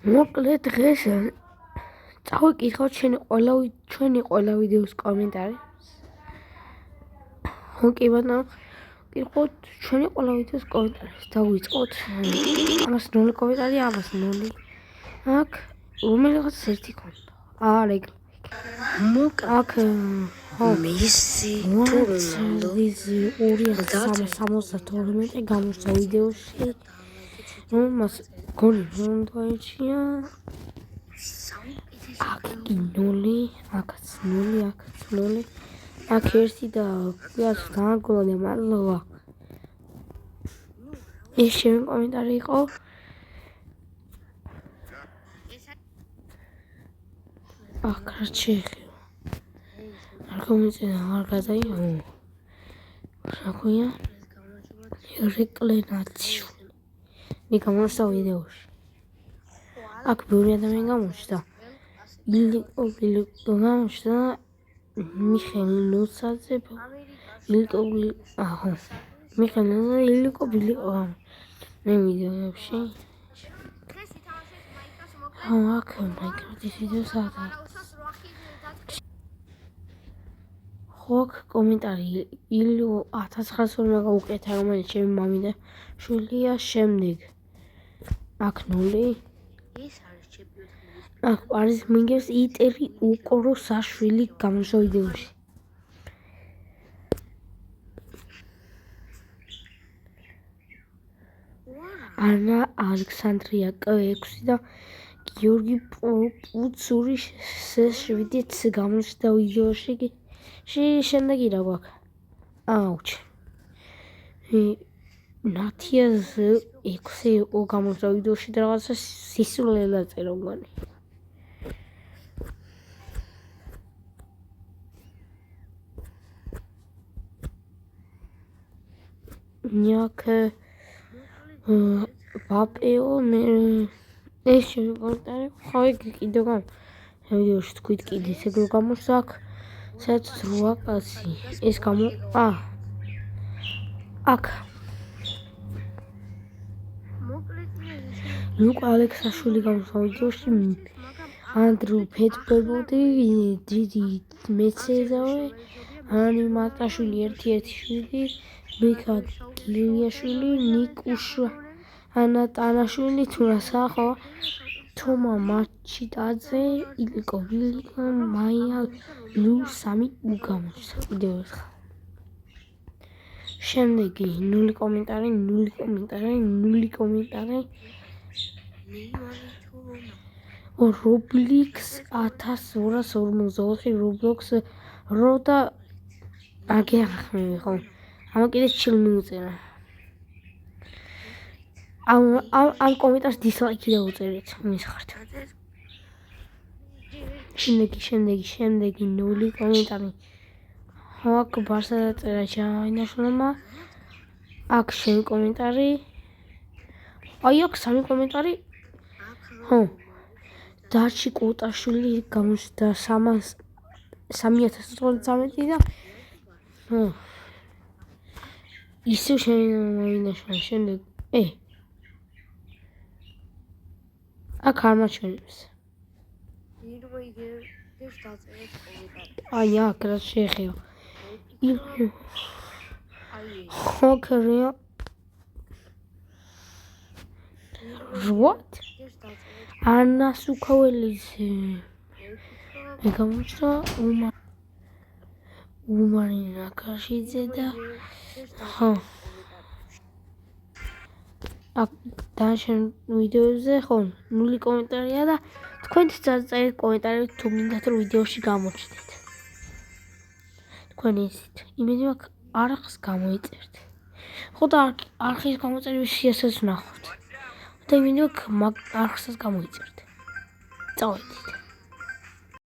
მოკლედ დღეს წავიკითხოთ ჩვენი ყველა ვიდეოს კომენტარი. კი ბატონო, ვიკითხოთ ჩვენი ყველა ვიდეოს კომენტარებს. დავიწყოთ. ამას 0 კომენტარი, ამას 0. აქ რომელიღაც ერთი ქონდა. არა, ეგ. აქ მისი თურმე 272 გამოსცა ვიდეოში. მას გოლი რომ დაიჭია. აქ 0, აქაც 0, აქაც 0. აქ 1 და გას დააგოლა მადლობა. ეს ჩემი კომენტარი იყო. აქ რჩეხი. არ კომენტია, არ გადაიღო. რა ქვია? რეკლენაციული. მე გამოსცა ვიდეოში. აქ ბევრი ადამიანი გამოჩნდა. ილიკო გამოჩნდა. მიხეილ ნოსაძე. ილიკო მე ვიდეოებში. აქ მაინკრაფტის ვიდეოს აღარ. ხოქ კომენტარი ილო 1900 გაუკეთა რომელიც ჩემი მამი და შვილია შემდეგ. აქ 0. ეს არის ჩემპიონთა ლიგის აქ არის მინგებს იტერი უკორო საშვილი გამოსცა ვიდეოში. ანა ალექსანდრია Q6 და გიორგი პუცური S7 გამოსცა ვიდეოში. შემდეგ რა გვაქვს? აუჩ. ნათიას 6 გამოსცა ვიდეოში და რაღაცა სისულელე დაწერა მგონი. ნიაკ პაპეო მე ეს ჩემი კომენტარი ხავი კიდევ ვიდეოში თქვით კიდე ეგრო გამოსცა აქ სადაც 8 კაცი ეს აქ ლუკა ალექსაშვილი გამოსცა ვიდეოში ანდრუ ფეთბებოდი დიდი მეცეზავე ანიმატაშვილი 117 ბიქა გილიაშვილი ნიკუშა ანატანაშვილი თურასახო თომა მაჩიტაძე ილიკო მაია ლუ 3 გამოსცა ვიდეოს. შემდეგი 0 კომენტარი 0 კომენტარი 0 კომენტარი რობლიქს 1244 რობლოქს რო და აგერხმე ხო ამა კიდე ჩილ მიუწერა. ამ კომენტარს დისლაიკი დაუწერეთ მისხართ. შემდეგი 0 კომენტარი აქ ბარსა დაწერა ჩაინაშლომა. აქ შენ კომენტარი. აი აქ 3 კომენტარი. ხო. დარჩი კოტაშვილი გამოსცა 3013 და ხო. ისევ შეინაშლა შემდეგ აქ არ მაჩვენებს. აი აქ რა შეეხება. ხოქრია what? ანას უკაველის მე გამოსცა უმარინა კაშიძე და ხო აქ დაშენ ვიდეოზე ხო 0 კომენტარია და თქვენც წაწერეთ კომენტარები თუ გინდათ რომ ვიდეოში გამოჩნდეთ. თქვენ ისეთ იმედი მაქვს არხს გამოიწერთ. ხო და არხის გამოწერების შეასრულს ნახავთ. და იმედი მაქვს არხსაც გამოიწერთ. წავედით.